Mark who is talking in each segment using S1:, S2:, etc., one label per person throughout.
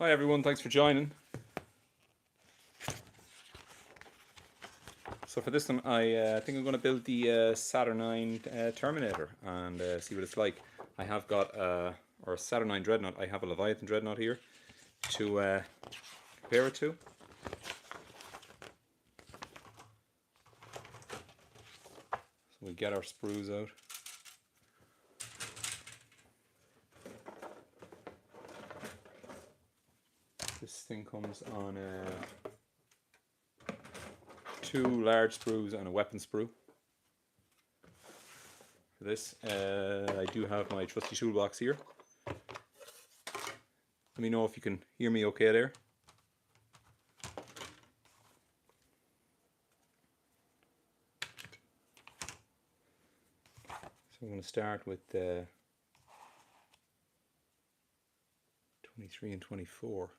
S1: Hi everyone, thanks for joining. So for this one, I think I'm going to build the Saturnine Terminator and see what it's like. I have got or a Saturnine Dreadnought. I have a Leviathan Dreadnought here to compare it to. So we get our sprues out. This thing comes on 2 large sprues and a weapon sprue. For this, I do have my trusty toolbox here. Let me know if you can hear me okay there. So I'm going to start with 23 and 24.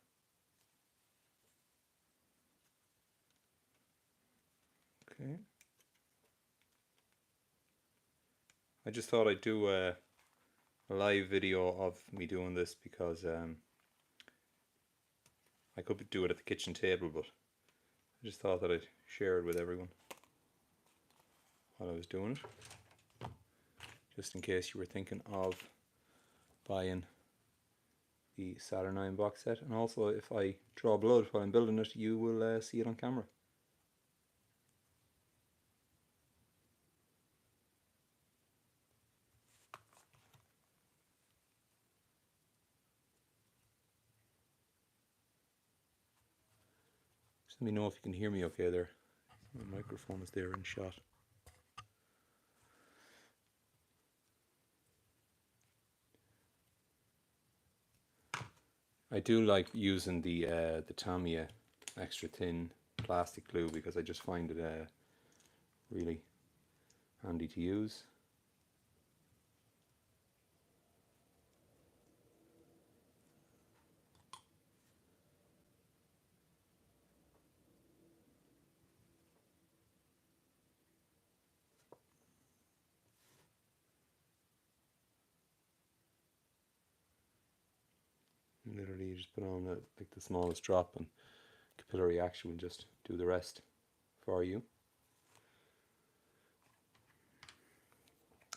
S1: Okay. I just thought I'd do a live video of me doing this because I could do it at the kitchen table, but I just thought that I'd share it with everyone while I was doing it, just in case you were thinking of buying the Saturnine box set. And also, if I draw blood while I'm building it, you will see it on camera. Just let me know if you can hear me okay there. My microphone is there in shot. I do like using the Tamiya extra thin plastic glue because I just find it really handy to use. Literally, you just put on like the smallest drop, and capillary action will just do the rest for you.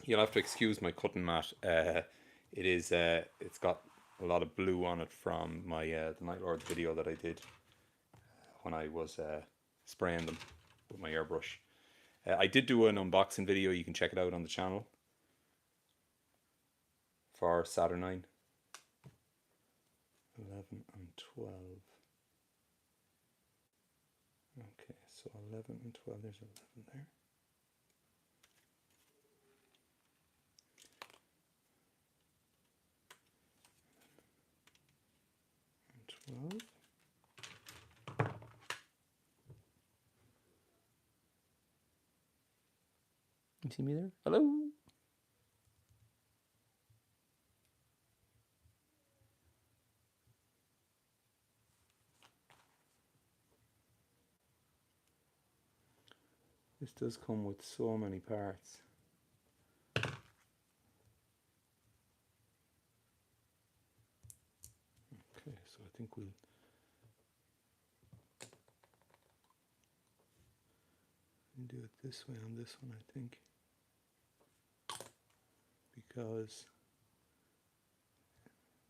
S1: You'll have to excuse my cutting mat. It's got a lot of blue on it from my the Night Lords video that I did when I was spraying them with my airbrush. I did do an unboxing video. You can check it out on the channel for Saturnine. 11 and 12. Okay, so 11 and 12, there's 11 there. And 12. You see me there? Hello? This does come with so many parts. Okay, so I think we'll do it this way on this one, I think, because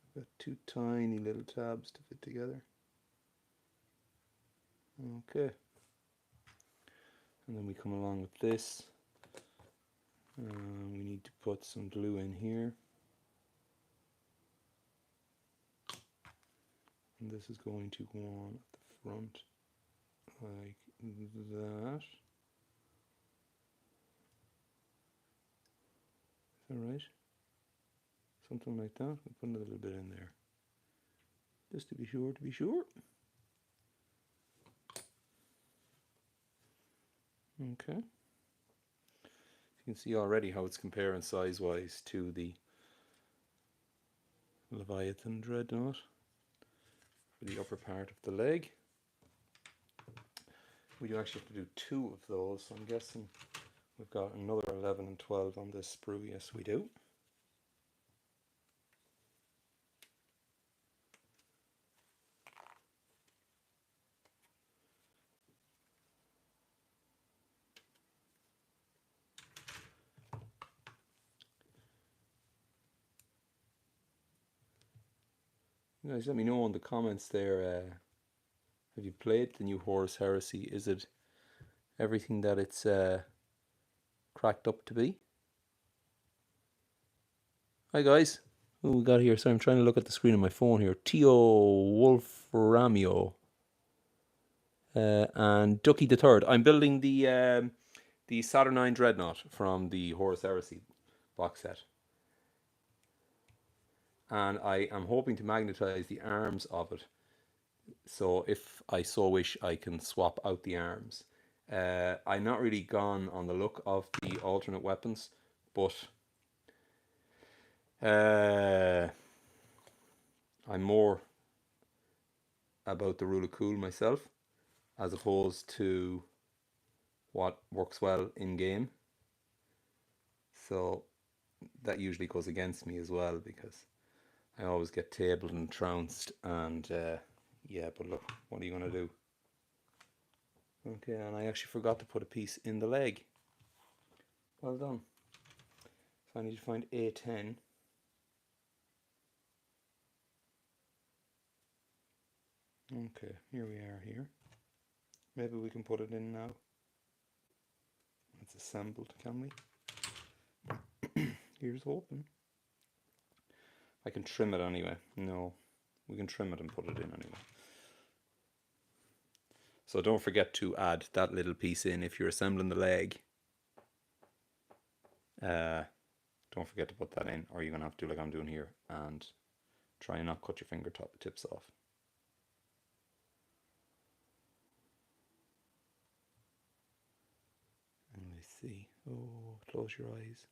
S1: I've got 2 tiny little tabs to fit together. Okay. And then we come along with this. We need to put some glue in here. And this is going to go on at the front like that. Is that right? Something like that. We'll put a little bit in there, just to be sure, Okay. You can see already how it's comparing size-wise to the Leviathan Dreadnought for the upper part of the leg. We do actually have to do 2 of those, so I'm guessing we've got another 11 and 12 on this sprue. Yes, we do. Guys, let me know in the comments there. Have you played the new Horus Heresy? Is it everything that it's cracked up to be? Hi guys. Who we got here? So I'm trying to look at the screen on my phone here. Tio Wolframio and Ducky the Third. I'm building the Saturnine Dreadnought from the Horus Heresy box set. And I am hoping to magnetize the arms of it. So if I so wish, I can swap out the arms. I'm not really gone on the look of the alternate weapons, but I'm more about the rule of cool myself, as opposed to what works well in game. So that usually goes against me as well, because I always get tabled and trounced, and yeah, but look, what are you going to do? Okay, and I actually forgot to put a piece in the leg. Well done. So I need to find A10. Okay, here we are here. Maybe we can put it in now. It's assembled, can we? Here's hoping. I can trim it anyway. No, we can trim it and put it in anyway. So don't forget to add that little piece in if you're assembling the leg. Don't forget to put that in, or you're going to have to do like I'm doing here and try and not cut your fingertips off. And let's see. Oh, close your eyes.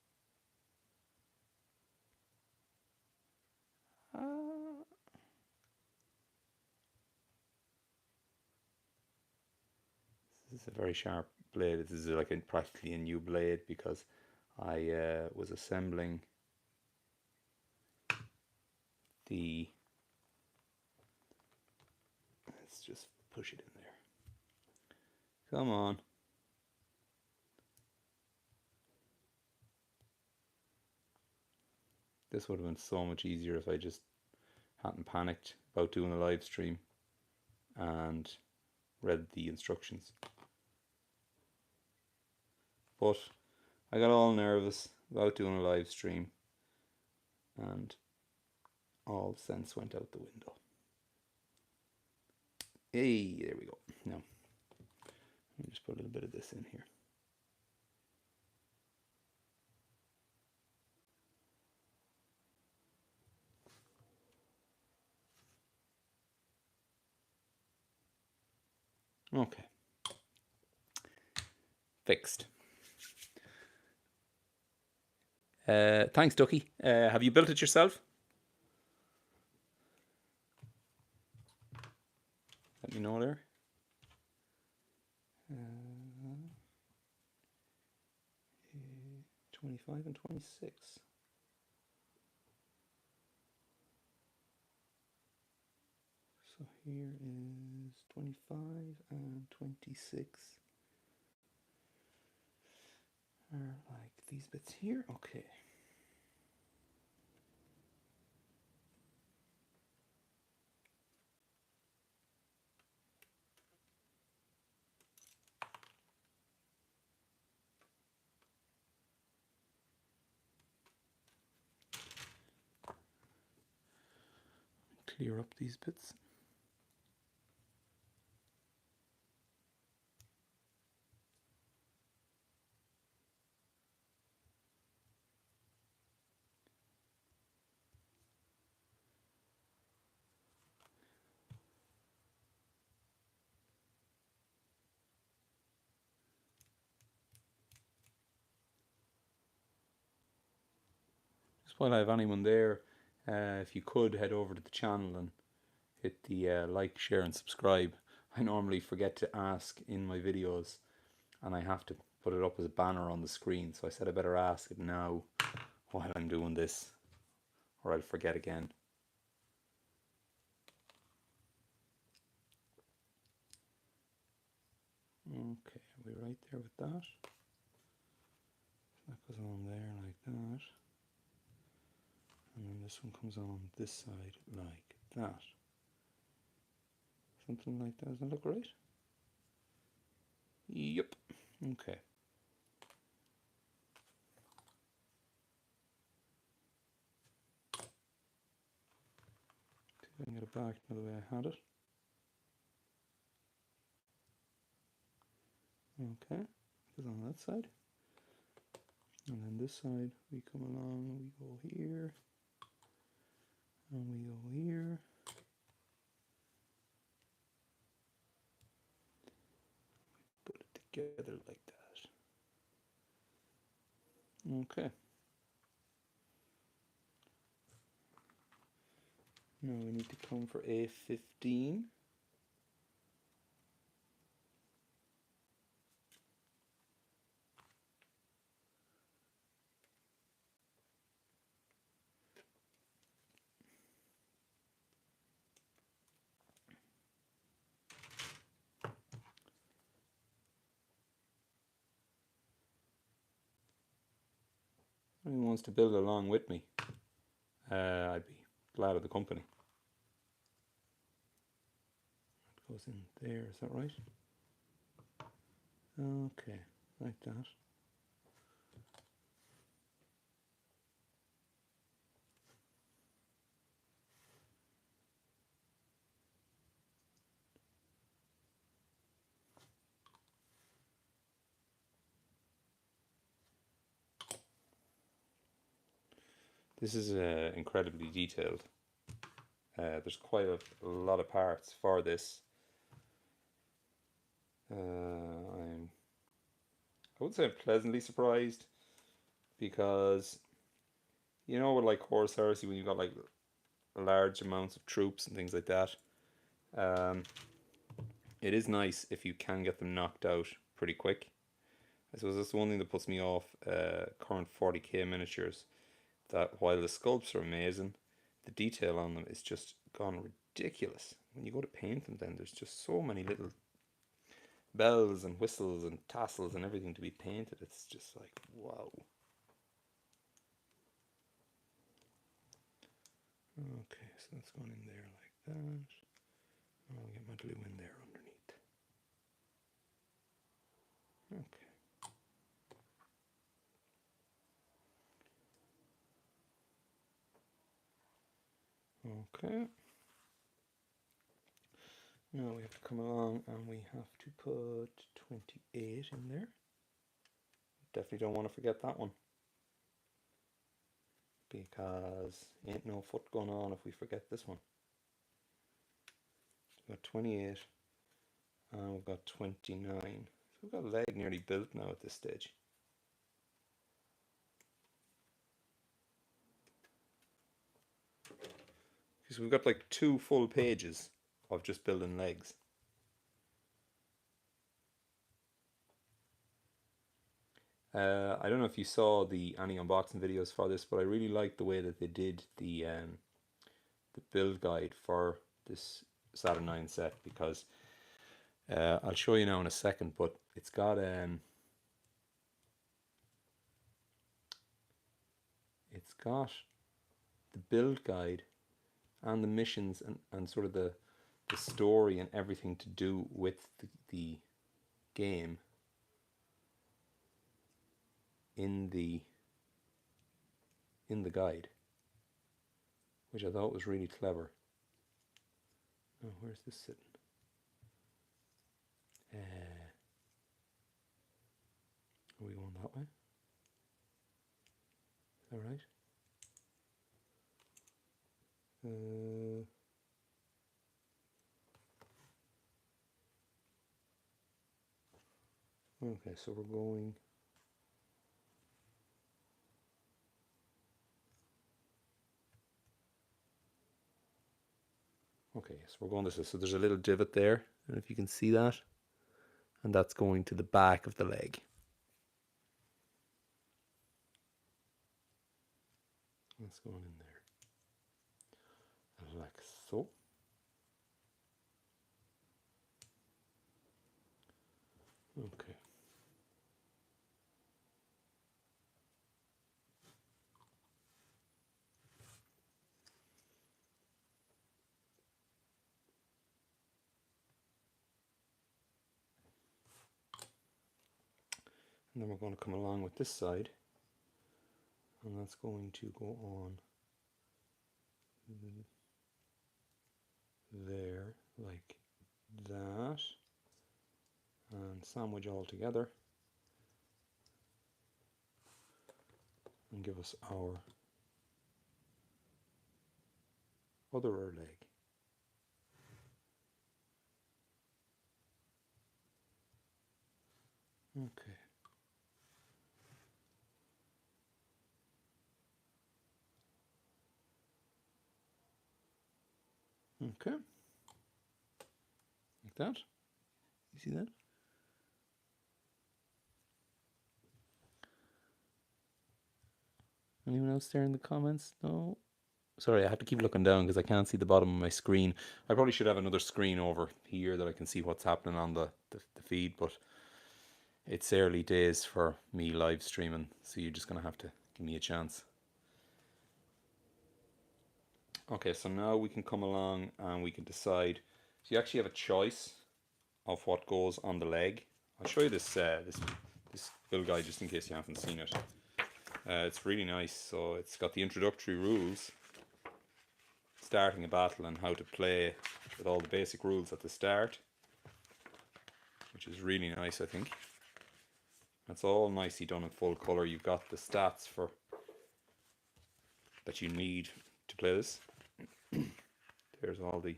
S1: This is a very sharp blade. This is like practically a new blade, because I was assembling the... Let's just push it in there. Come on. This would have been so much easier if I just hadn't panicked about doing a live stream and read the instructions. But I got all nervous about doing a live stream, and all sense went out the window. Hey, there we go. Now, let me just put a little bit of this in here. Okay. Fixed. Thanks, Ducky. Have you built it yourself? Let me know there. 25 and 26. So here is 25 and 26 are like these bits here. Okay. Clear up these bits. Just while I have anyone there, if you could head over to the channel and hit the like, share and subscribe. I normally forget to ask in my videos, and I have to put it up as a banner on the screen, so I said I better ask it now while I'm doing this, or I'll forget again. Okay, are we right there with that? That goes on there like that, and then this one comes on this side like that. Something like that. Doesn't that look right? Yep. Okay. See if I can get it back the way I had it. Okay, because on that side. And then this side, we come along, we go here, and we go here. Put it together like that. Okay. Now we need to come for A15. Anyone wants to build along with me, I'd be glad of the company. It goes in there, is that right? Okay, like that. This is incredibly detailed. There's quite a lot of parts for this. I would say I'm pleasantly surprised, because you know, with like Horus Heresy, when you've got like large amounts of troops and things like that, it is nice if you can get them knocked out pretty quick. I suppose that's the one thing that puts me off current 40k miniatures, that while the sculpts are amazing, the detail on them is just gone ridiculous. When you go to paint them, then there's just so many little bells and whistles and tassels and everything to be painted. It's just like, wow. Okay, so that's going in there like that. I'll get my glue in there underneath. Okay. Okay. Now we have to come along and we have to put 28 in there. Definitely don't want to forget that one, because ain't no foot going on if we forget this one. We've got 28 and we've got 29. So we've got a leg nearly built now at this stage. Because we've got like 2 full pages of just building legs. I don't know if you saw any unboxing videos for this, but I really liked the way that they did the build guide for this Saturnine set, because I'll show you now in a second, but it's got the build guide and the missions and sort of the story and everything to do with the game in the guide, which I thought was really clever. Oh, where's this sitting? Are we going that way? Is that right? Okay, so we're going. Okay, so we're going this way. So there's a little divot there, and if you can see that, and that's going to the back of the leg. That's going in there, like so. Okay. And then we're going to come along with this side, and that's going to go on there like that, and sandwich all together and give us our other leg. Okay. Okay. Like that. You see that? Anyone else there in the comments? No? Sorry, I have to keep looking down because I can't see the bottom of my screen. I probably should have another screen over here that I can see what's happening on the feed, but it's early days for me live streaming, so you're just going to have to give me a chance. Okay, so now we can come along and we can decide. So you actually have a choice of what goes on the leg. I'll show you this this build guide just in case you haven't seen it. It's really nice. So it's got the introductory rules, starting a battle and how to play with all the basic rules at the start, which is really nice, I think. That's all nicely done in full color. You've got the stats for that you need to play this. There's all the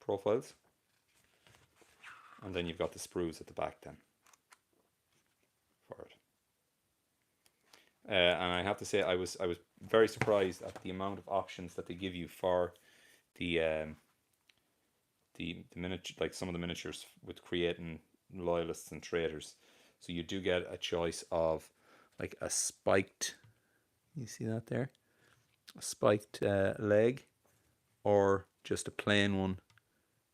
S1: profiles, and then you've got the sprues at the back then for it. And I have to say, I was very surprised at the amount of options that they give you for the miniature, like some of the miniatures with creating loyalists and traitors. So you do get a choice of like a spiked, you see that there, a spiked leg, or just a plain one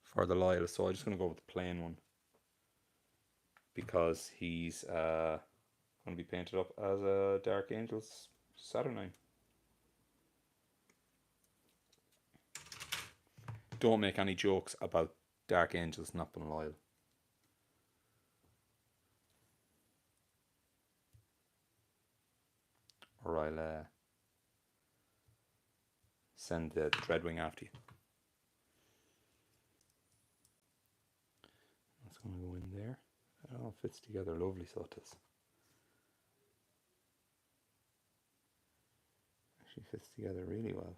S1: for the loyalist. So I'm just going to go with the plain one because he's going to be painted up as a Dark Angels Saturnine. Don't make any jokes about Dark Angels not being loyal. Or I'll send the Dreadwing after you. That's going to go in there. It all fits together lovely, so it does. Actually fits together really well.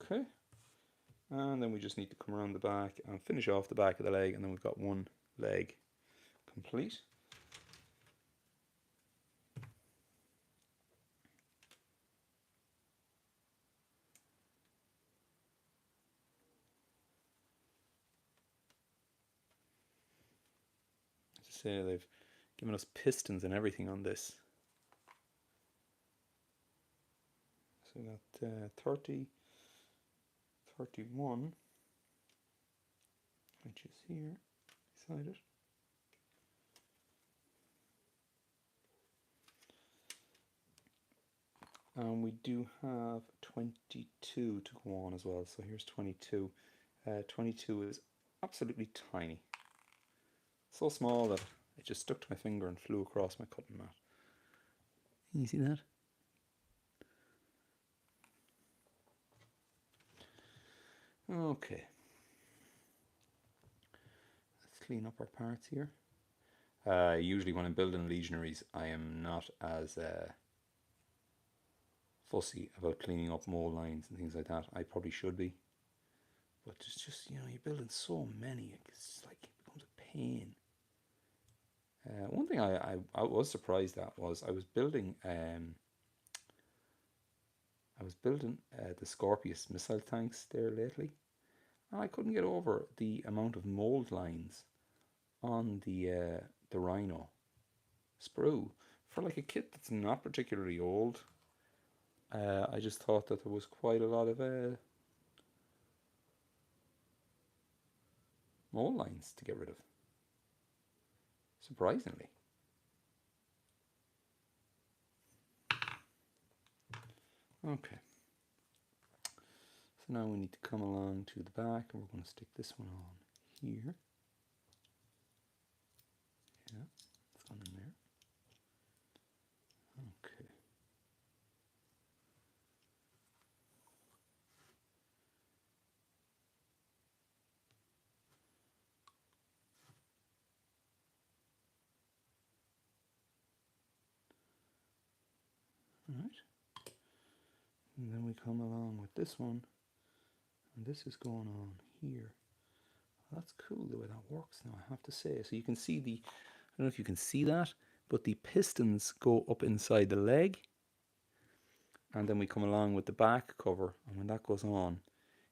S1: Okay, and then we just need to come around the back and finish off the back of the leg, and then we've got one leg complete. As I say, they've given us pistons and everything on this. So we got 30, 31, which is here beside it. And we do have 22 to go on as well. So here's 22. 22 is absolutely tiny. So small that it just stuck to my finger and flew across my cutting mat. Can you see that? Okay. Let's clean up our parts here. Usually when I'm building legionaries, I am not as fussy about cleaning up mold lines and things like that. I probably should be. But it's just, you know, you're building so many, it's like it becomes a pain. One thing I was surprised at was I was building the Scorpius missile tanks there lately, and I couldn't get over the amount of mold lines on the Rhino sprue for like a kit that's not particularly old. I just thought that there was quite a lot of mold lines to get rid of. Surprisingly. Okay. So now we need to come along to the back, and we're going to stick this one on here. Yeah, it's on in there. Okay. All right. And then we come along with this one, and this is going on here. That's cool the way that works now, I have to say. So you can see the, I don't know if you can see that, but the pistons go up inside the leg, and then we come along with the back cover, and when that goes on,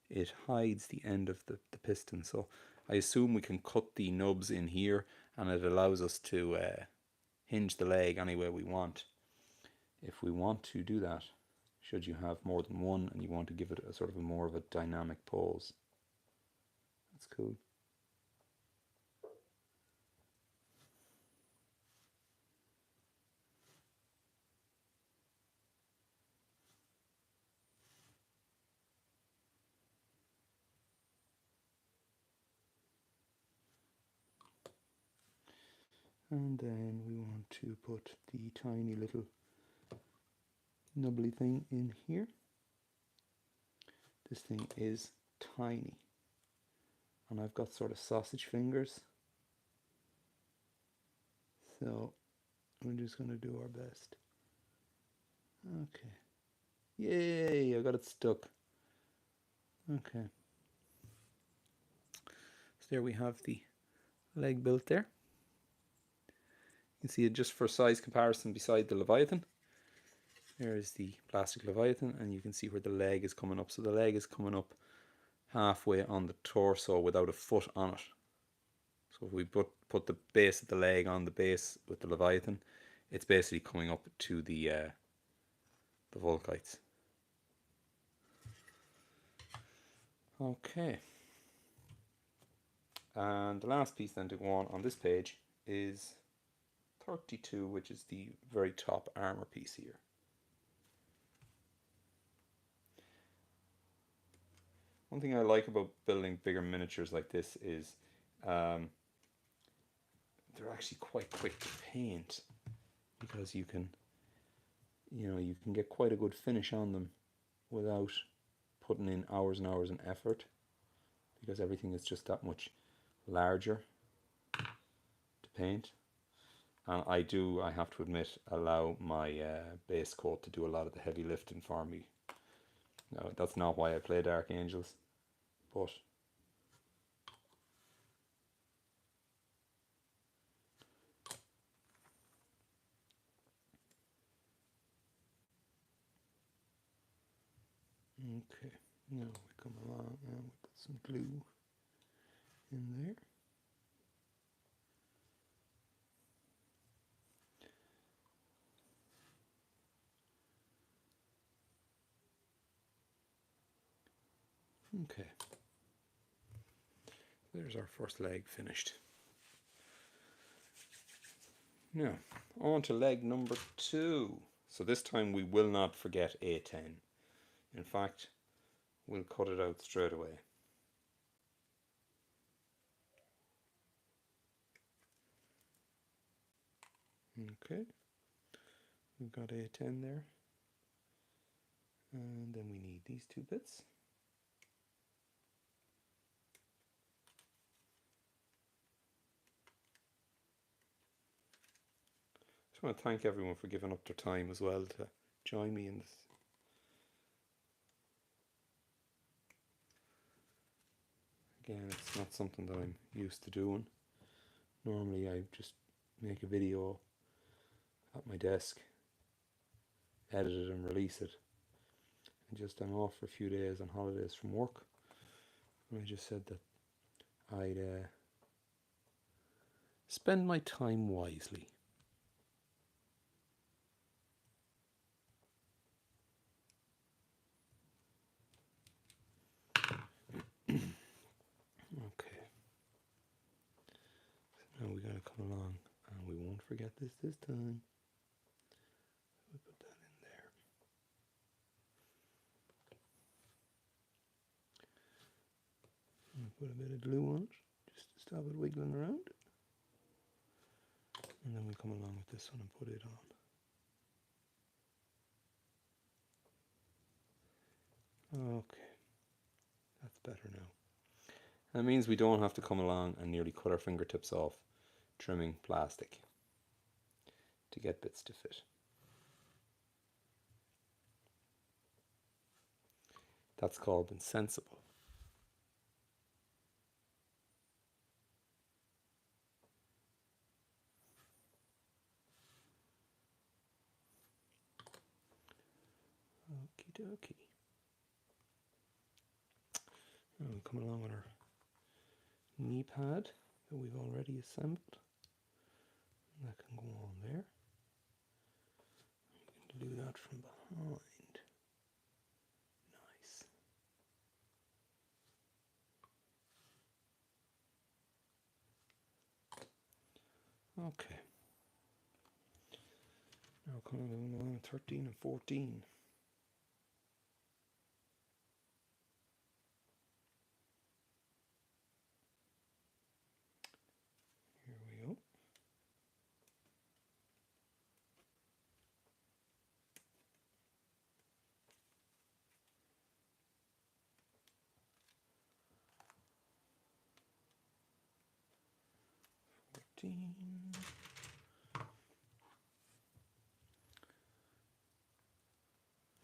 S1: it hides the end of the piston. So I assume we can cut the nubs in here, and it allows us to hinge the leg any way we want. If we want to do that, should you have more than one and you want to give it a sort of a more of a dynamic pose. That's cool. And then we want to put the tiny little nubbly thing in here. This thing is tiny, and I've got sort of sausage fingers, so we're just going to do our best. Okay. Yay, I got it stuck. Okay. So there we have the leg built there. You can see it just for size comparison beside the Leviathan. There's the plastic Leviathan, and you can see where the leg is coming up. So the leg is coming up halfway on the torso without a foot on it. So if we put the base of the leg on the base with the Leviathan, it's basically coming up to the Volkites. Okay. And the last piece then to go on this page is 32, which is the very top armor piece here. One thing I like about building bigger miniatures like this is they're actually quite quick to paint, because you can get quite a good finish on them without putting in hours and hours of effort, because everything is just that much larger to paint. And I have to admit, allow my base coat to do a lot of the heavy lifting for me. Now, that's not why I play Dark Angels, but okay, now we come along and we put some glue in there. Okay, there's our first leg finished. Now, on to leg number 2. So this time we will not forget A10. In fact, we'll cut it out straight away. Okay, we've got A10 there. And then we need these two bits. I just want to thank everyone for giving up their time as well to join me in this. Again, it's not something that I'm used to doing. Normally I just make a video at my desk, edit it and release it. And just I'm off for a few days on holidays from work, and I just said that I'd spend my time wisely. Okay, so now we gotta come along, and we won't forget this time. We put that in Put a bit of glue on it, just to stop it wiggling around. And then we come along with this one and put it on. Okay, that's better now. That means we don't have to come along and nearly cut our fingertips off trimming plastic to get bits to fit. That's called being sensible. Okie dokie. Now we come along with our knee pad that we've already assembled. And that can go on there. I'm going to do that from behind. Nice. Okay. Now coming along 13 and 14. Here we go.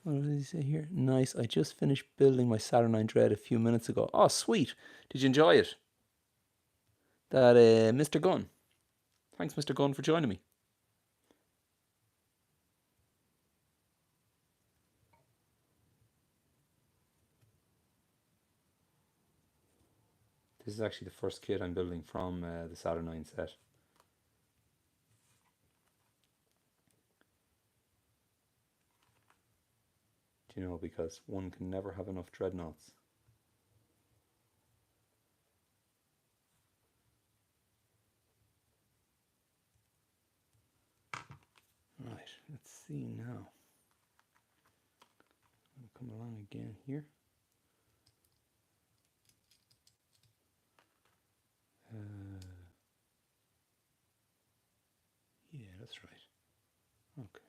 S1: What did he say here? Nice. I just finished building my Saturnine Dread a few minutes ago. Oh, sweet. Did you enjoy it? That Mr. Gunn. Thanks, Mr. Gunn, for joining me. This is actually the first kit I'm building from the Saturnine set. Do you know, because one can never have enough dreadnoughts. Right, let's see now. I'll come along again here. Yeah, that's right. Okay.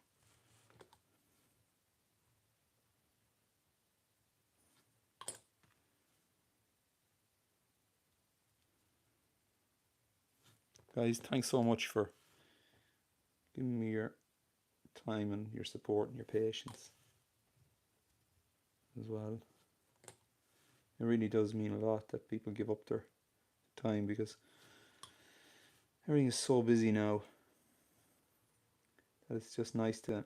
S1: Guys, thanks so much for giving me your time and your support and your patience as well. It really does mean a lot that people give up their time, because everything is so busy now that it's just nice to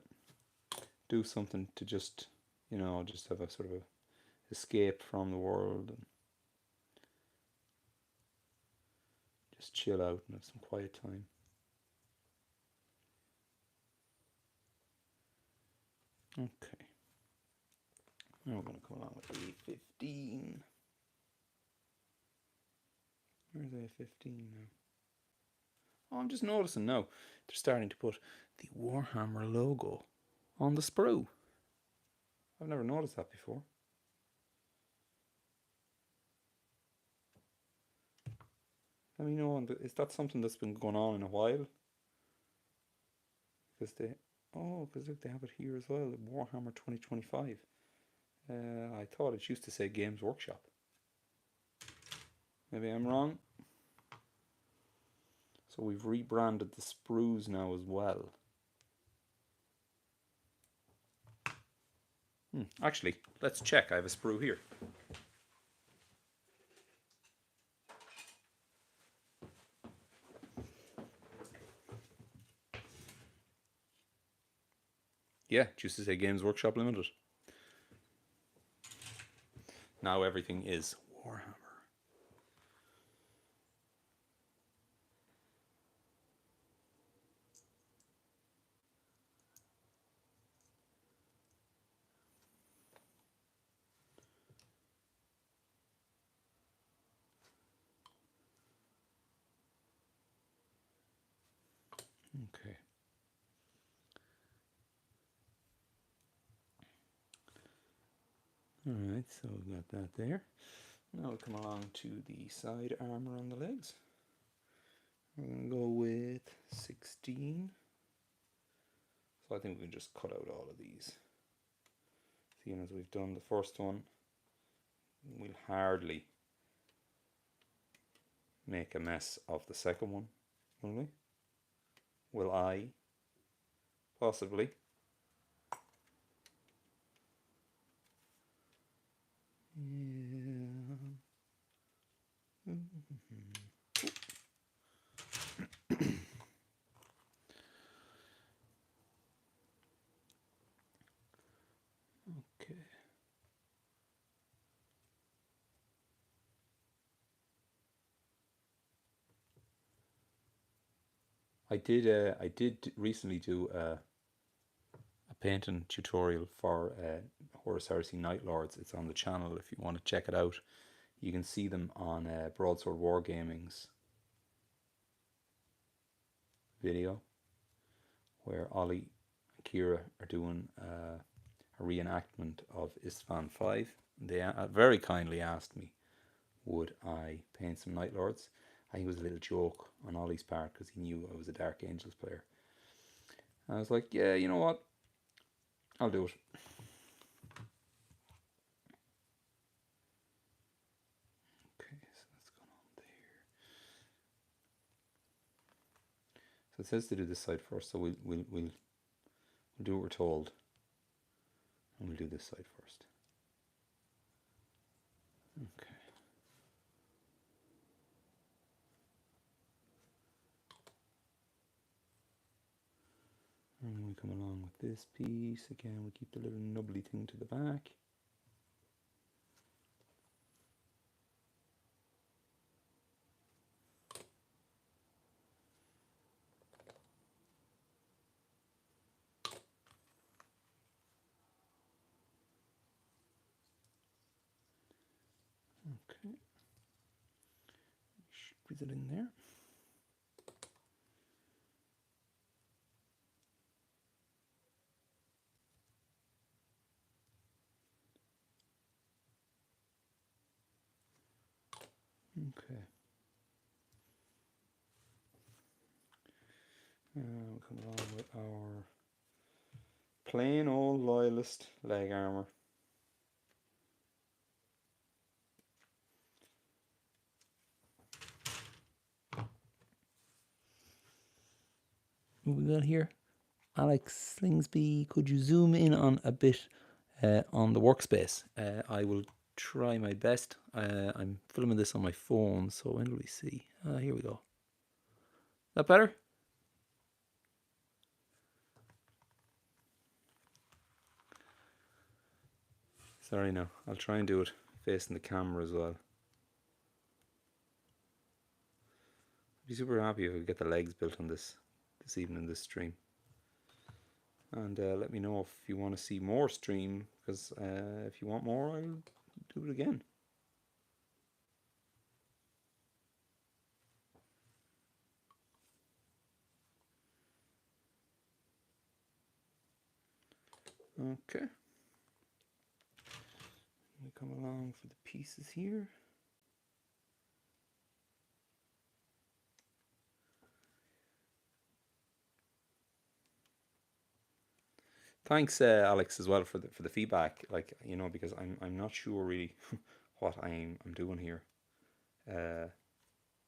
S1: do something to just, you know, just have a sort of a escape from the world and just chill out and have some quiet time. Okay. Now we're going to come along with A15. Where's A15 now? Oh, I'm just noticing now they're starting to put the Warhammer logo on the sprue. I've never noticed that before. Let me know, is that something that's been going on in a while? Because look, they have it here as well, Warhammer 2025. I thought it used to say Games Workshop. Maybe I'm wrong. So we've rebranded the sprues now as well. Actually, let's check. I have a sprue here. Yeah, it used to say Games Workshop Limited. Now everything is Warhammer. Okay. Alright, so we've got that there. Now we'll come along to the side armour on the legs. We're going to go with 16. So I think we can just cut out all of these. Seeing as we've done the first one, we'll hardly make a mess of the second one, will we? Will I? Possibly. Yeah. Okay. I did recently do a painting tutorial for Horus Heresy Night Lords. It's on the channel if you want to check it out. You can see them on Broadsword Wargaming's video, where Ollie and Kira are doing a reenactment of Istvan 5. They very kindly asked me, would I paint some Night Lords? I think it was a little joke on Ollie's part because he knew I was a Dark Angels player. And I was like, yeah, you know what? I'll do it. Okay, so that's going on there. So it says to do this side first, so we'll do what we're told. And we'll do this side first. Okay. And we come along with this piece. Again, we keep the little nubbly thing to the back. Okay. Squeeze it in there. Okay. We'll come along with our plain old loyalist leg armour. What we got here? Alex Slingsby, could you zoom in on a bit on the workspace? I will try my best. I'm filming this on my phone, so when do we see? Here we go. That better? Sorry now, I'll try and do it facing the camera as well. I'd be super happy if we get the legs built on this evening, this stream. And let me know if you want to see more stream, because if you want more, I'll do it again. Okay. We come along for the pieces here. Thanks, Alex, as well for the feedback. Like, you know, because I'm not sure really what I'm doing here.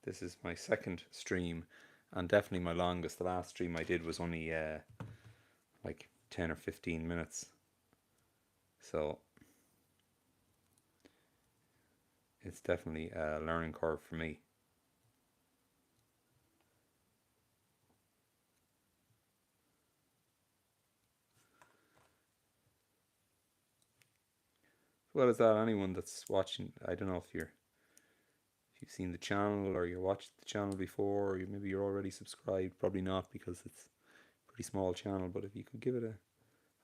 S1: This is my second stream, and definitely my longest. The last stream I did was only like 10 or 15 minutes. So it's definitely a learning curve for me. As well as that, anyone that's watching, I don't know if you've seen the channel or you watched the channel before, or maybe you're already subscribed. Probably not, because it's a pretty small channel, but if you could give it a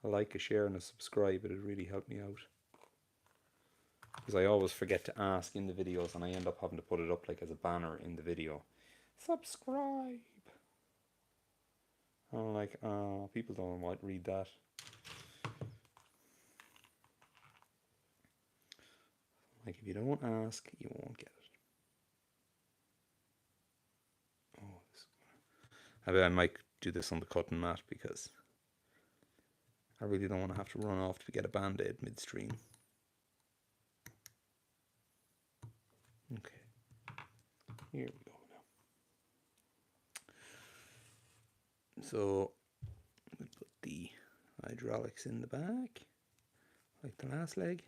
S1: like, a share and a subscribe, it'd really help me out, because I always forget to ask in the videos and I end up having to put it up like as a banner in the video. Subscribe. I'm like, oh, people don't want to read that. Like, if you don't ask, you won't get it. Oh, I bet I might do this on the cutting mat because I really don't want to have to run off to get a band-aid midstream. Okay, here we go now. So we put the hydraulics in the back, like the last leg.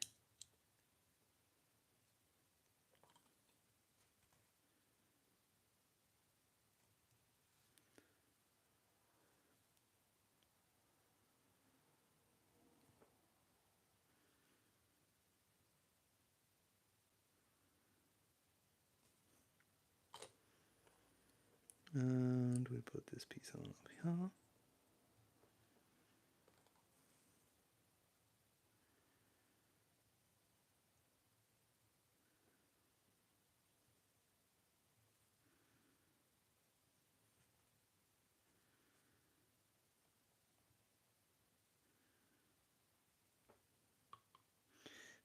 S1: And we put this piece on up here.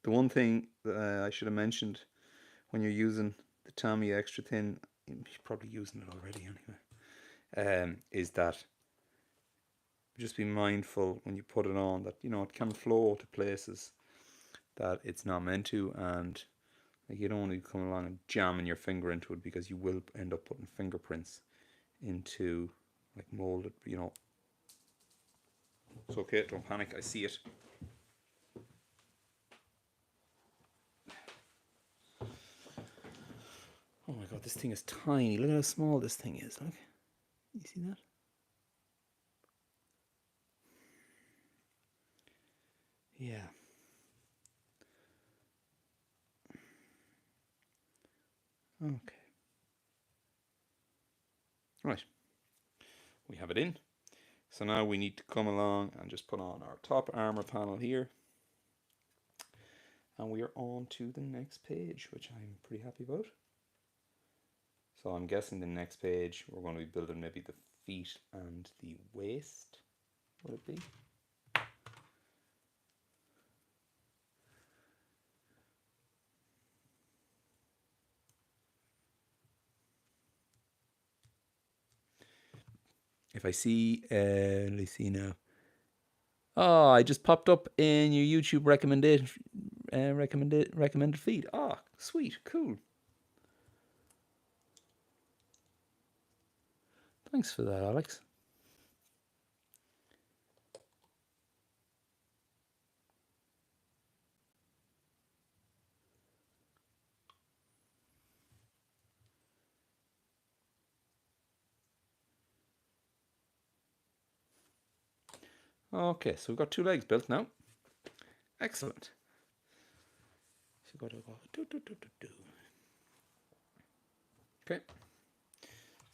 S1: The one thing that I should have mentioned when you're using the Tommy extra thin, you're probably using it already anyway, is that just be mindful when you put it on that, you know, it can flow to places that it's not meant to, and like, you don't want to come along and jamming your finger into it, because you will end up putting fingerprints into like molded, you know. It's okay, don't panic, I see it. Oh my god, this thing is tiny. Look at how small this thing is. Look. You see that? Yeah. Okay. Right. We have it in. So now we need to come along and just put on our top armor panel here. And we are on to the next page, which I'm pretty happy about. So I'm guessing the next page we're going to be building maybe the feet and the waist. Would it be? If I see, let me see now. Oh, I just popped up in your YouTube recommended feed. Ah, sweet, cool. Thanks for that, Alex. Okay, so we've got 2 legs built now. Excellent. So got to go do. Okay.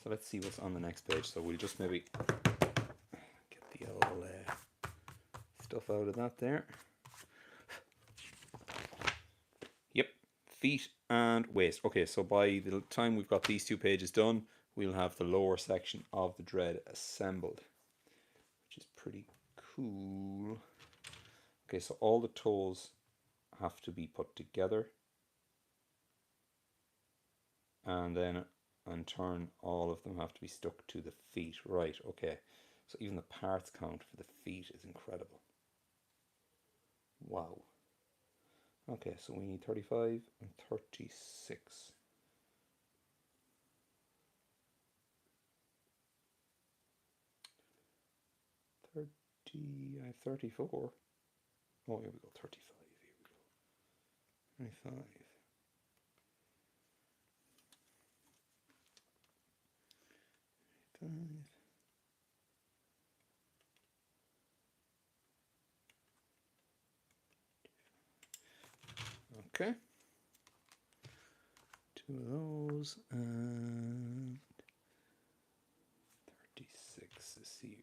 S1: So let's see what's on the next page. So we'll just maybe get the old stuff out of that there. Yep, feet and waist. Okay, so by the time we've got these 2 pages done, we'll have the lower section of the dread assembled, which is pretty cool. Okay, so all the toes have to be put together, and then in turn all of them have to be stuck to the feet. Right, okay. So even the parts count for the feet is incredible. Wow. Okay, so we need 35 and 36. 30, I have 34. Oh, here we go, 35. Here we go. 25. Okay. 2 of those, and 36 is here.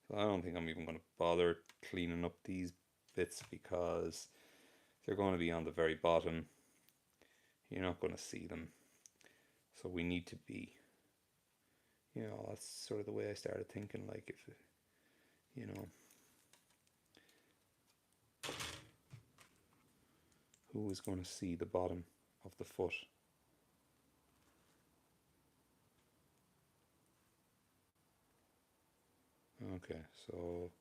S1: So I don't think I'm even going to bother cleaning up these bits, because they're going to be on the very bottom. You're not going to see them. So we need to be, you know, that's sort of the way I started thinking, like if you know, who is going to see the bottom of the foot? Okay, so,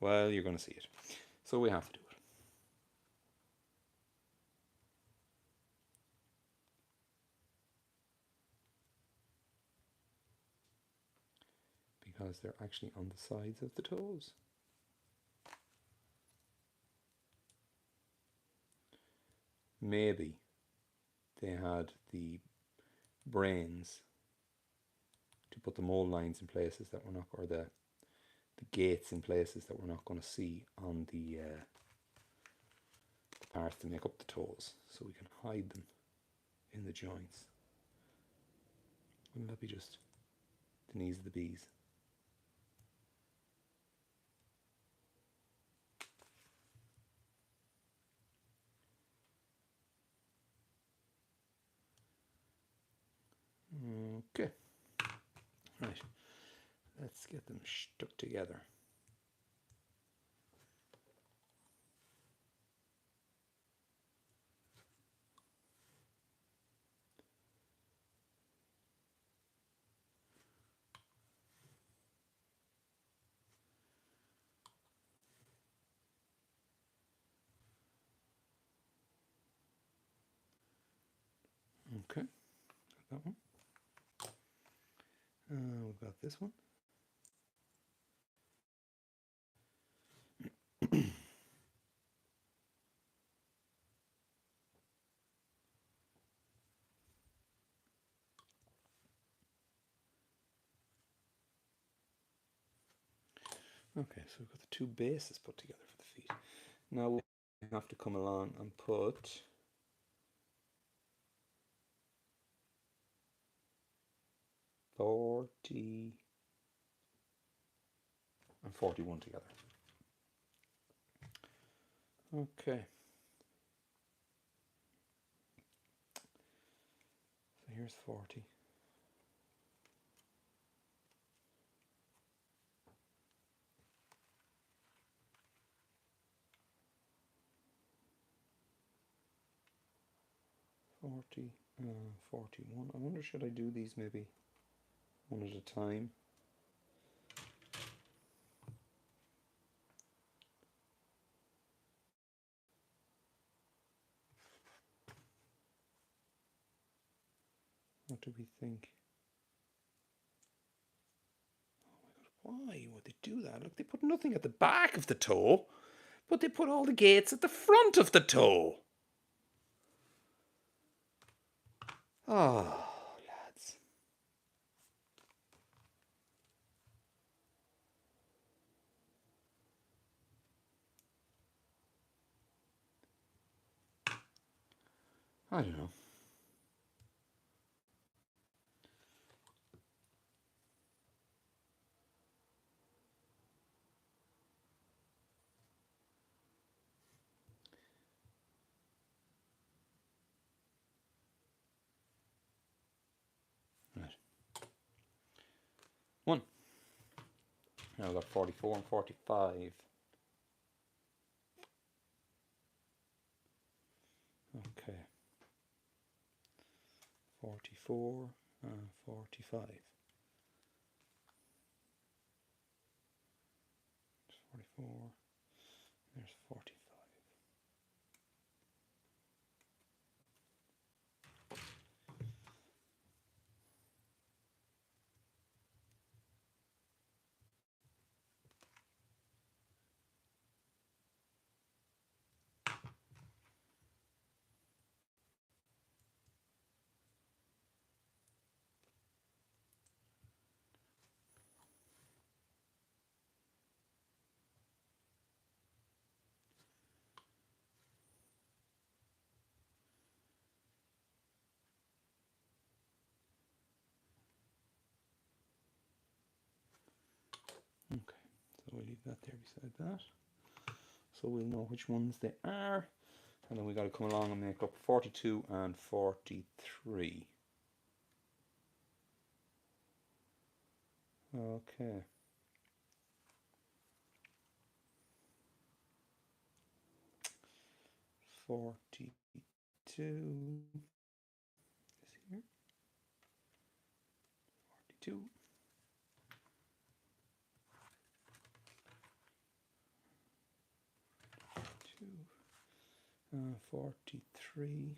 S1: well, you're going to see it. So we have to do it. Because they're actually on the sides of the toes. Maybe they had the brains to put the mold lines in places that we're not, or the gates in places that we're not going to see on the parts to make up the toes, so we can hide them in the joints. Wouldn't that be just the knees of the bees? Okay, right, let's get them stuck together. Okay, got that one. We've got this one. Okay, so we've got the two bases put together for the feet. Now we have to come along and put $40 and 41 together. Okay. So here's 40. $40, 41. I wonder, should I do these maybe one at a time? What do we think? Oh my god, why would they do that? Look, they put nothing at the back of the toe, but they put all the gates at the front of the toe. Oh, lads. I don't know. Right. One. Now we've got 44 and 45. Okay. 44 and 45. 44. There's 45. Okay, so we'll leave that there beside that. So we'll know which ones they are. And then we got to come along and make up 42 and 43. Okay. $42 is here. 42. 43.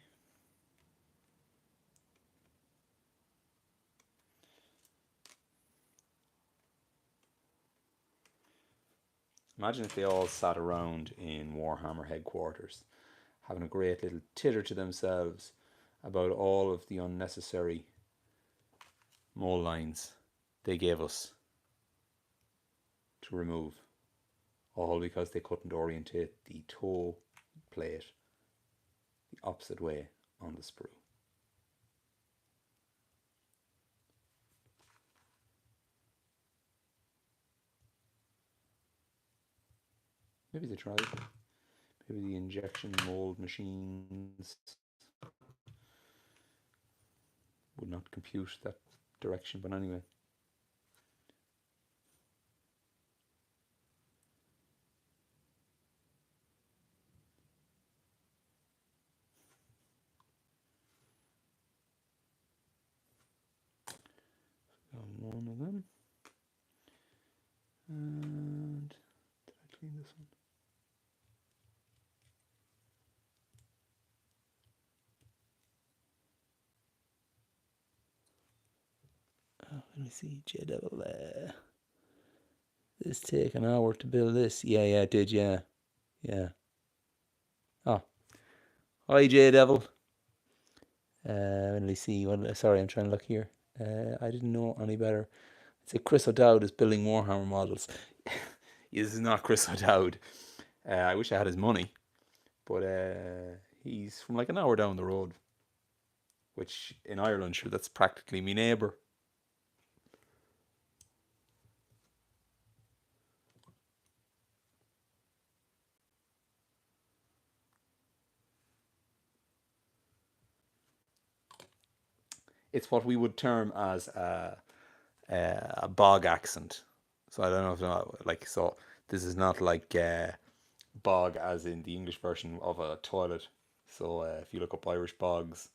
S1: Imagine if they all sat around in Warhammer headquarters, having a great little titter to themselves about all of the unnecessary mole lines they gave us to remove, all because they couldn't orientate the toe plate the opposite way on the sprue. Maybe they tried. Maybe the injection mold machines would not compute that direction, but anyway. One of them. And did I clean this one? Oh, let me see. J-Devil. This take an hour to build this. Yeah, it did. Yeah. Oh, hi J-Devil. Let me see. Sorry, I'm trying to look here. I didn't know any better. It's like Chris O'Dowd is building Warhammer models. This is not Chris O'Dowd. I wish I had his money, but he's from like an hour down the road, which in Ireland, sure, that's practically me neighbour. It's what we would term as a bog accent. So I don't know if so. This is not like bog as in the English version of a toilet. So if you look up Irish bogs,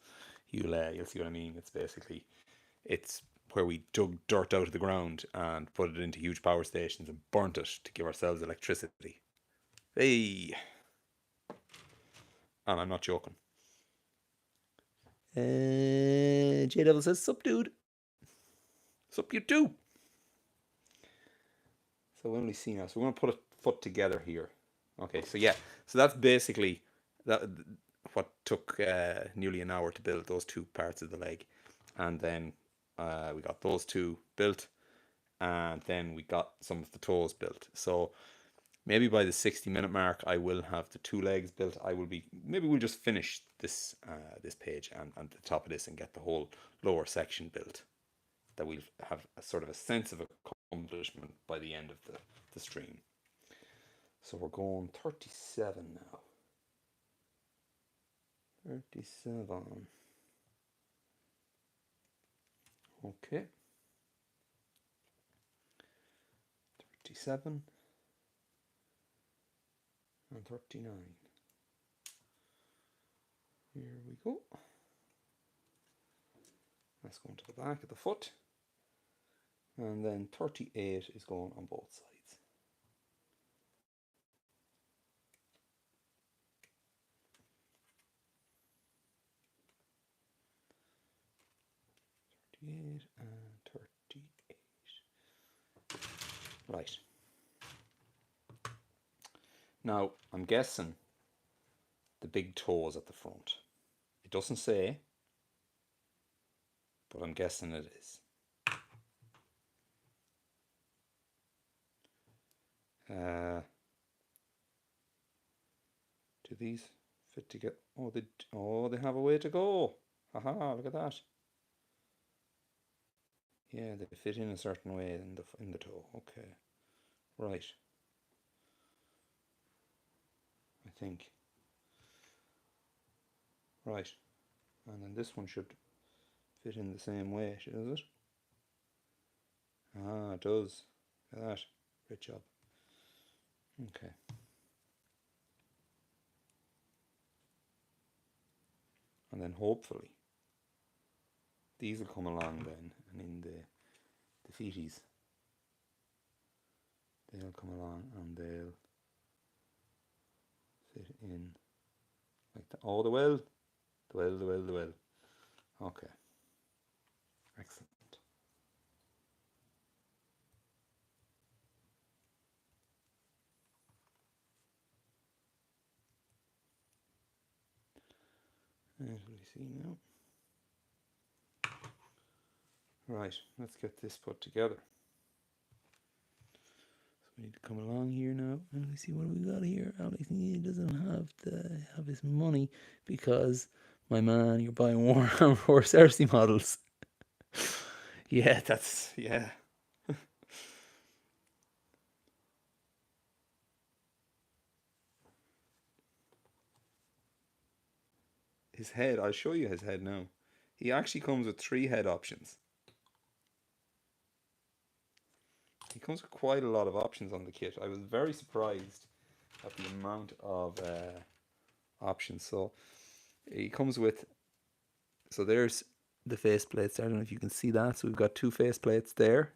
S1: you'll see what I mean. It's basically where we dug dirt out of the ground and put it into huge power stations and burnt it to give ourselves electricity. Hey, and I'm not joking. J-Devil says, "Sup, dude? Sup, you too." So when we see now, so we're going to put a foot together here. Okay, so that's basically what took nearly an hour to build those two parts of the leg, and then we got those two built, and then we got some of the toes built. So maybe by the 60-minute mark, I will have the two legs built. Maybe we'll just finish this this page and the top of this and get the whole lower section built. That we'll have a sort of a sense of accomplishment by the end of the stream. So we're going 37 now. 37. Okay. 37 and 39. Here we go. That's going to the back of the foot. And then 38 is going on both sides. And 38. Right. Now, I'm guessing the big toe is at the front. It doesn't say, but I'm guessing it is. Do these fit together? Oh, they have a way to go. Haha, look at that. Yeah, they fit in a certain way in the toe. Okay, right. I think. Right, and then this one should fit in the same way, does it? Ah, it does. Look at that. Great job. Okay. And then hopefully these will come along then, and in the feeties they'll come along and they'll fit in like that. Oh, the well. The well, the well, the well. Okay. Excellent. As we see now. Right, let's get this put together. So we need to come along here now and we see what we got here. Obviously he doesn't have his money because my man, you're buying Warhammer Horus Heresy models. Yeah, yeah. His head, I'll show you his head now. He actually comes with 3 head options. He comes with quite a lot of options on the kit. I was very surprised at the amount of options. So he comes with, so there's the faceplates. I don't know if you can see that. So we've got 2 faceplates there.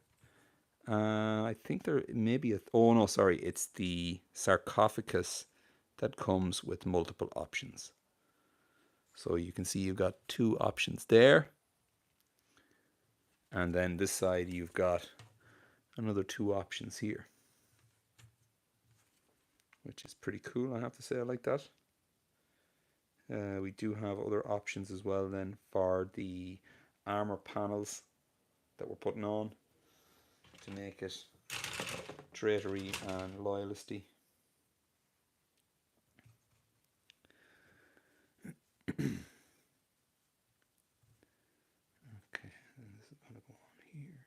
S1: I think there may be oh no, sorry, it's the sarcophagus that comes with multiple options. So you can see you've got 2 options there. And then this side you've got another 2 options here, which is pretty cool, I have to say. I like that. We do have other options as well then for the armor panels that we're putting on to make it traitory and loyalty. Okay, and this is going to go on here.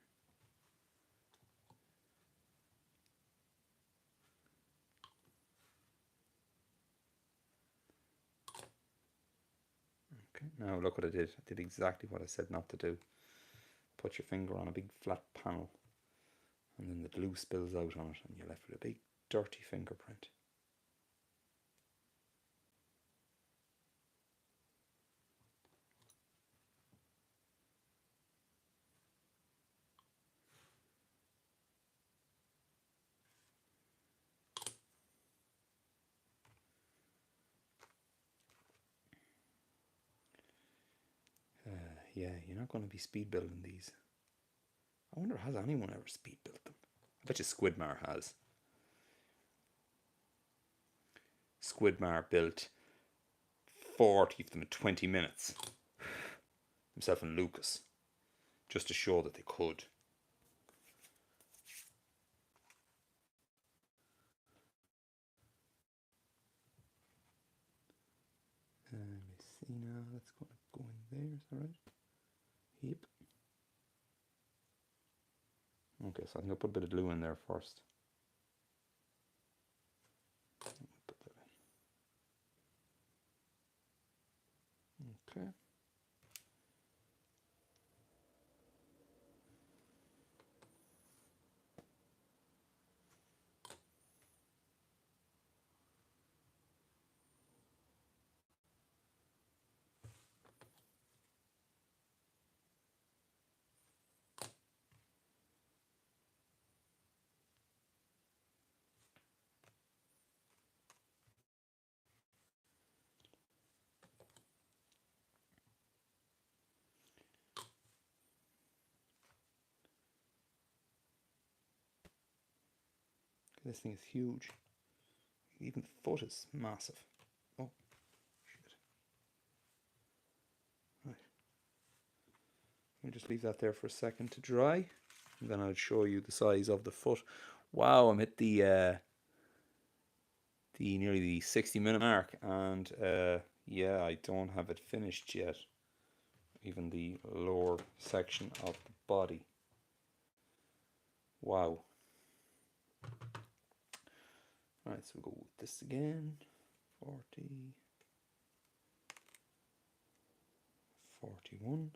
S1: Okay, now look what I did. I did exactly what I said not to do. Put your finger on a big flat panel and then the glue spills out on it and you're left with a big dirty fingerprint. Yeah, you're not going to be speed building these. I wonder, has anyone ever speed built them? I bet you Squidmar has. Squidmar built 40 of them in 20 minutes. Himself and Lucas. Just to show that they could. Let me see now. That's going to go in there. Is that right? Yep. Okay, so I think I'll put a bit of glue in there first. Put that in. Okay. This thing is huge. Even the foot is massive. Oh, shit. Right. Let me just leave that there for a second to dry. And then I'll show you the size of the foot. Wow, I'm at the nearly the 60-minute mark. And yeah, I don't have it finished yet. Even the lower section of the body. Wow. Alright, so we'll go with this again. 40, 41.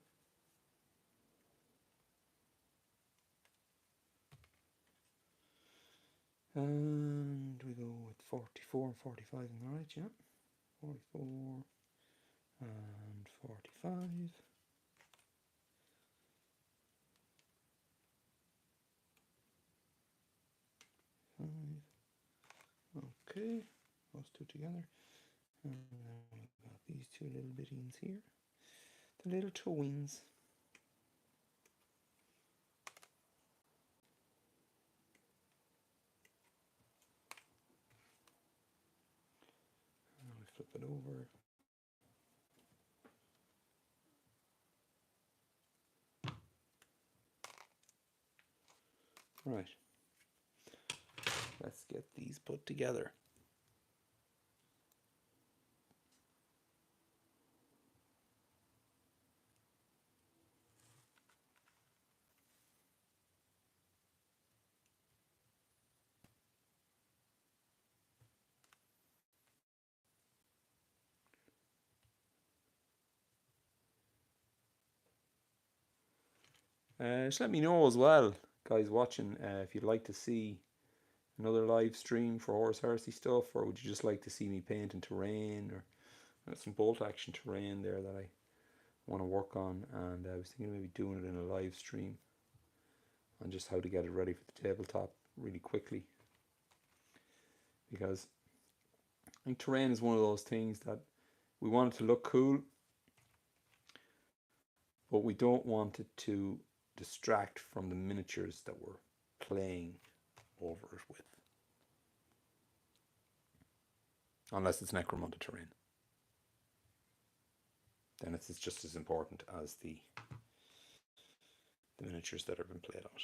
S1: And we go with 44 and 45 in the right, yeah. 44 and 45. Okay, those two together. And then we've got these two little bitties here. The little twins. And we flip it over. Right. Let's get these put together. Just let me know as well, guys watching, if you'd like to see another live stream for Horus Heresy stuff, or would you just like to see me painting terrain, or some bolt action terrain there that I want to work on, and I was thinking of maybe doing it in a live stream on just how to get it ready for the tabletop really quickly, because I think terrain is one of those things that we want it to look cool, but we don't want it to distract from the miniatures that we're playing over it with, unless it's necromunda terrain. Then it's just as important as the miniatures that have been played on it.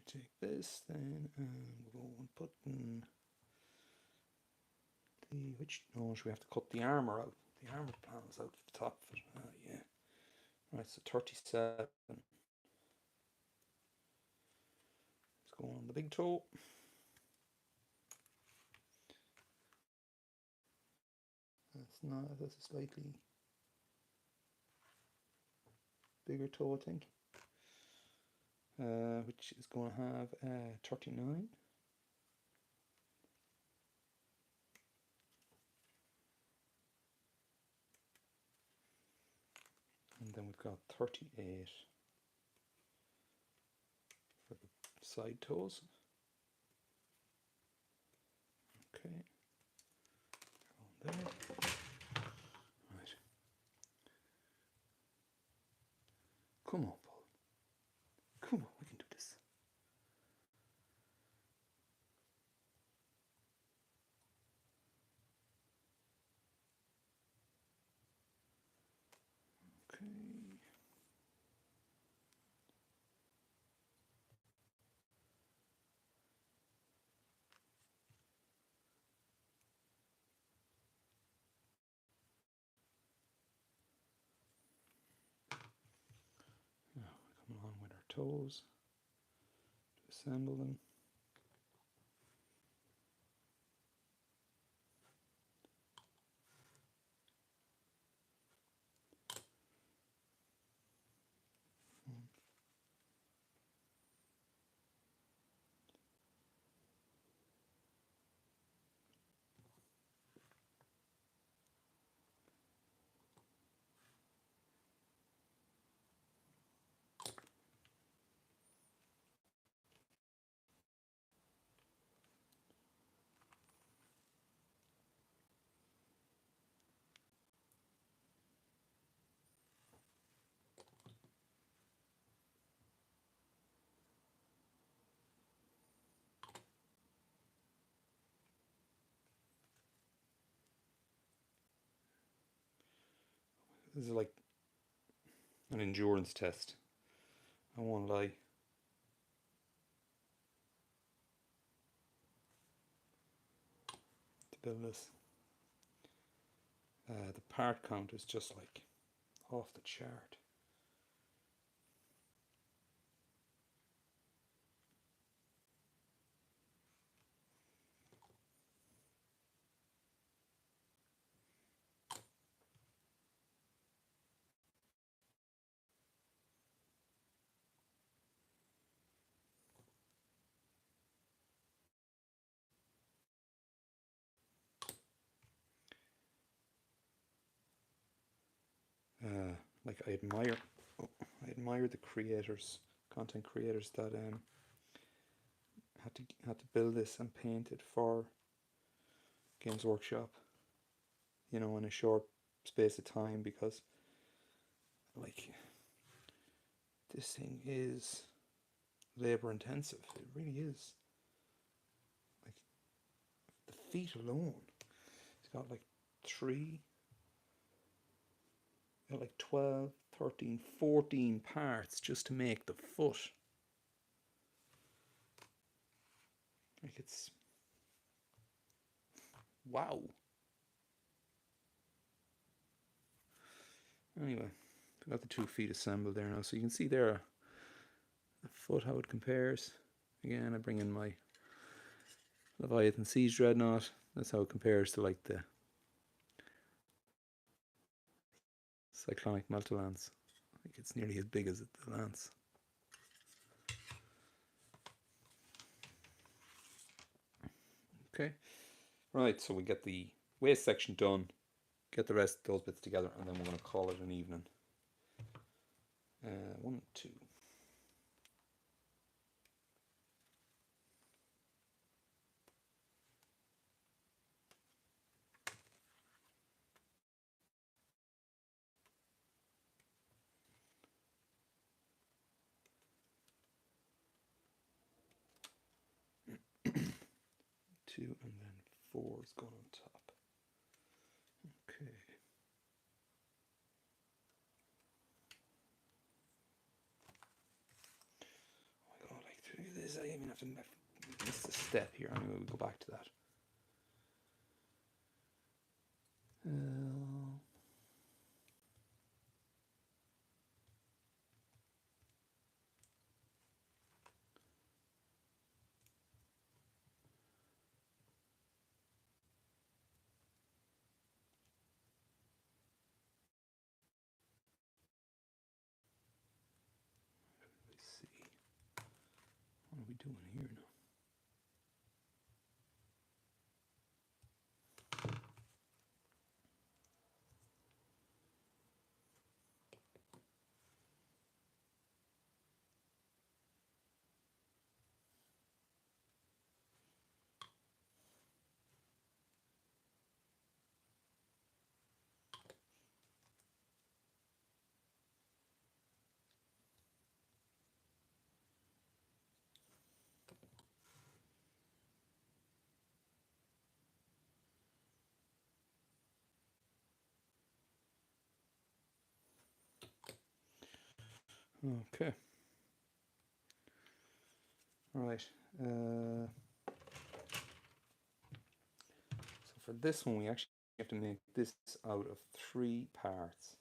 S1: Take this then, and we'll go and put in should we have to cut the armor out? The armor panels out at the top of it. Yeah. Right, so 37. Let's go on the big toe. That's a slightly bigger toe, I think. Which is going to have 39. And then we've got 38 for the side toes. Okay. There. Right. Come on, Paul. Come on, we can do this. Okay. Now we come along with our toes to assemble them. This is like an endurance test. I won't lie. To build this. The part count is just like off the chart. Like I admire the creators, content creators that had to build this and paint it for Games Workshop, you know, in a short space of time, because like this thing is labor intensive. It really is. Like the feet alone, it's got like 12, 13, 14 parts just to make the foot. Like it's wow. Anyway, I've got the 2 feet assembled there now, so you can see there the foot, how it compares. Again, I bring in my Leviathan Siege Dreadnought. That's how it compares to like the Cyclonic Multilance. I think it's nearly as big as the Lance. Okay, right, so we get the waist section done, get the rest of those bits together, and then we're going to call it an evening. 1, 2. Two, and then 4 is going on top. Okay. Oh my god, like through this, I even have to miss a step here. Anyway, we'll go back to that. Let's see. What are we doing here now? Okay. All right. So for this one, we actually have to make this out of 3 parts.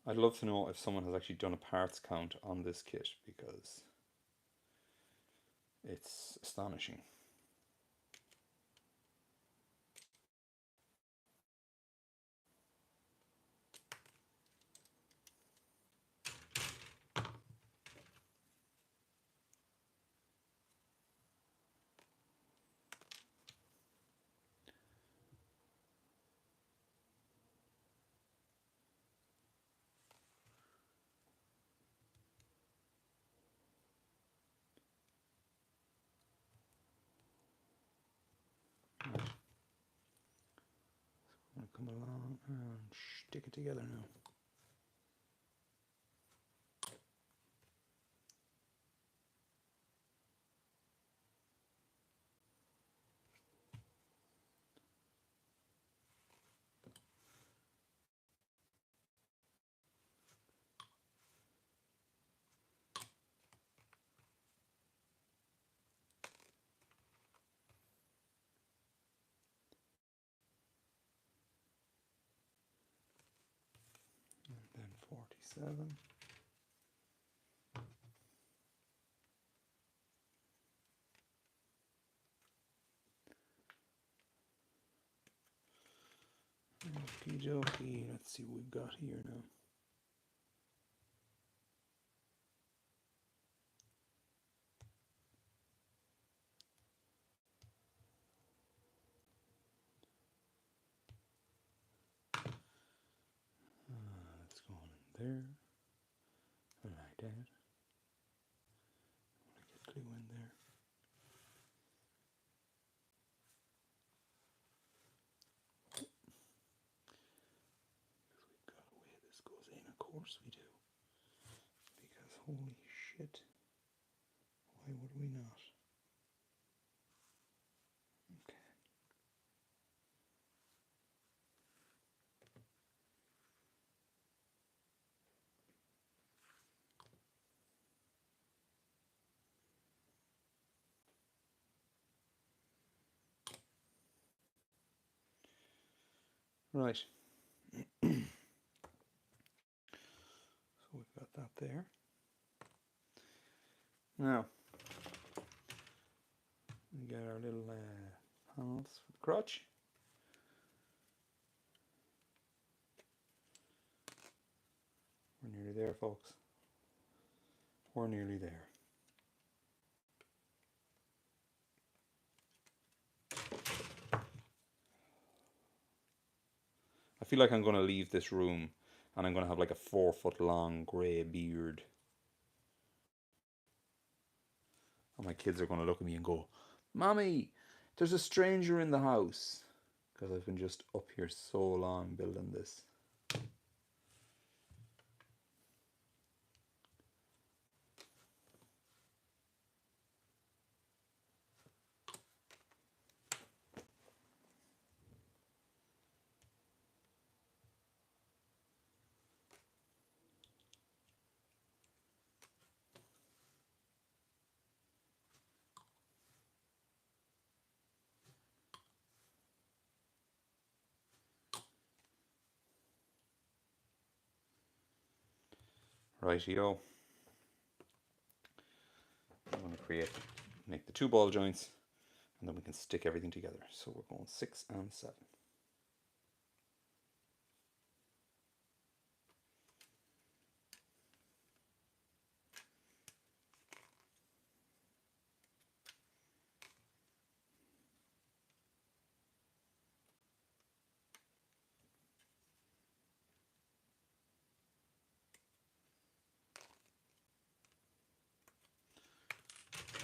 S1: I'd love to know if someone has actually done a parts count on this kit, because it's astonishing. Right. So I'm going to come along and stick it together now. 7. Okie dokie, let's see what we've got here now. Let's go on in there. I like that. I want to get glue in there. We've got a way this goes in, of course we do. Because holy shit, why would we not? Okay. Right. So we've got that there. Now, we got our little panels for the crotch. We're nearly there, folks. We're nearly there. I feel like I'm going to leave this room and I'm going to have like a 4-foot long grey beard. And my kids are going to look at me and go, "Mommy, there's a stranger in the house." Because I've been just up here so long building this. Rightio. I'm going to make the 2 ball joints, and then we can stick everything together. So we're going 6 and 7.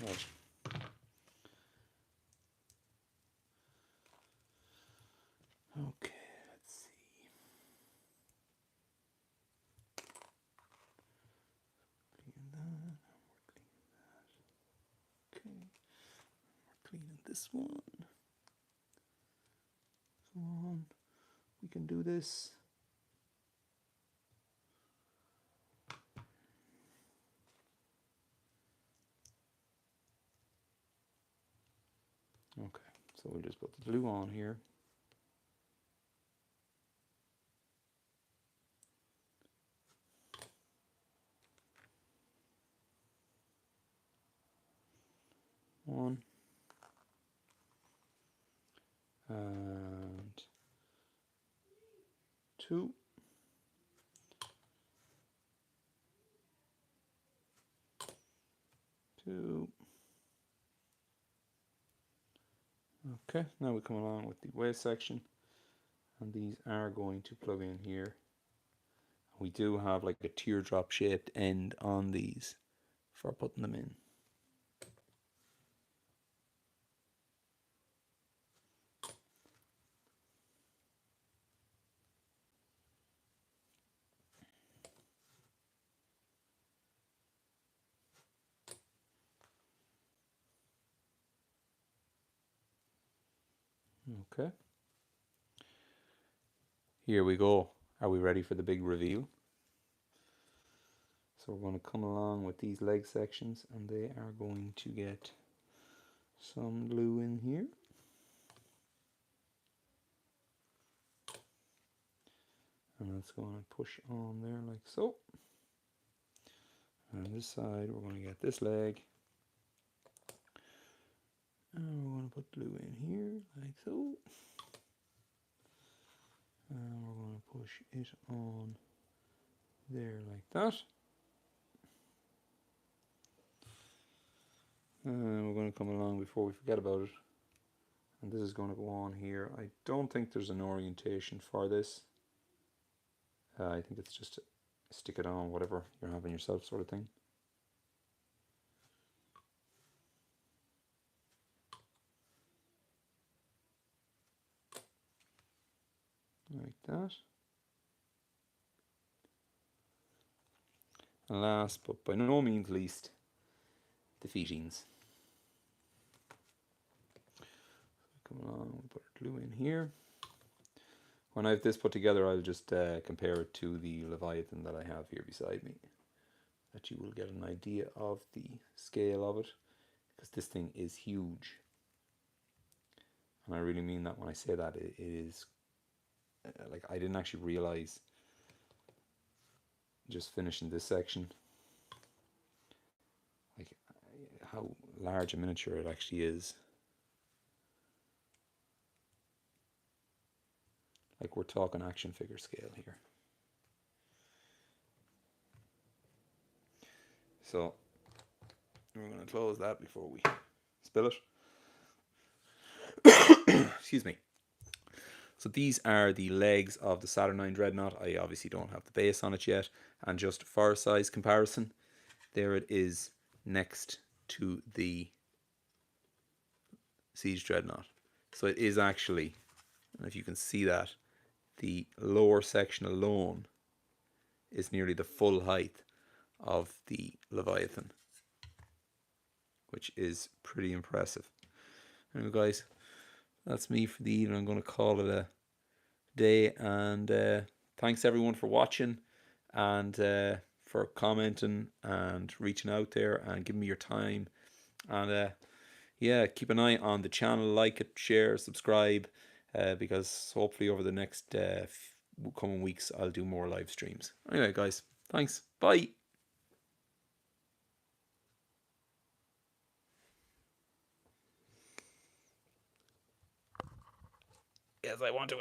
S1: Right. Okay, let's see. Clean that. We're cleaning that. Okay. We're cleaning this one. Come on. We can do this. Okay, so we'll just put the glue on here. One. And 2. Okay, now we come along with the waist section, and these are going to plug in here. We do have like a teardrop shaped end on these for putting them in. Okay. Here we go. Are we ready for the big reveal? So we're going to come along with these leg sections, and they are going to get some glue in here. And that's going to push on there like so. And on this side, we're going to get this leg. And we're going to put glue in here like so. And we're going to push it on there like that. And we're going to come along before we forget about it. And this is going to go on here. I don't think there's an orientation for this. I think it's just stick it on whatever you're having yourself sort of thing. Like that. And last but by no means least, the feetings. Come along, we'll put our glue in here. When I have this put together, I'll just compare it to the Leviathan that I have here beside me, that you will get an idea of the scale of it, because this thing is huge. And I really mean that when I say that. It is, like, I didn't actually realize, just finishing this section, like how large a miniature it actually is. Like, we're talking action figure scale here. So we're going to close that before we spill it. Excuse me. So these are the legs of the Saturnine Dreadnought. I obviously don't have the base on it yet. And just for size comparison, there it is next to the Siege Dreadnought. So it is actually, and if you can see that, the lower section alone is nearly the full height of the Leviathan, which is pretty impressive. Anyway, guys, that's me for the evening. I'm going to call it a day, and thanks everyone for watching and for commenting and reaching out there and giving me your time. And yeah, keep an eye on the channel, like it, share, subscribe, because hopefully over the next coming weeks I'll do more live streams. Anyway, guys, thanks. Bye. Yes, I want to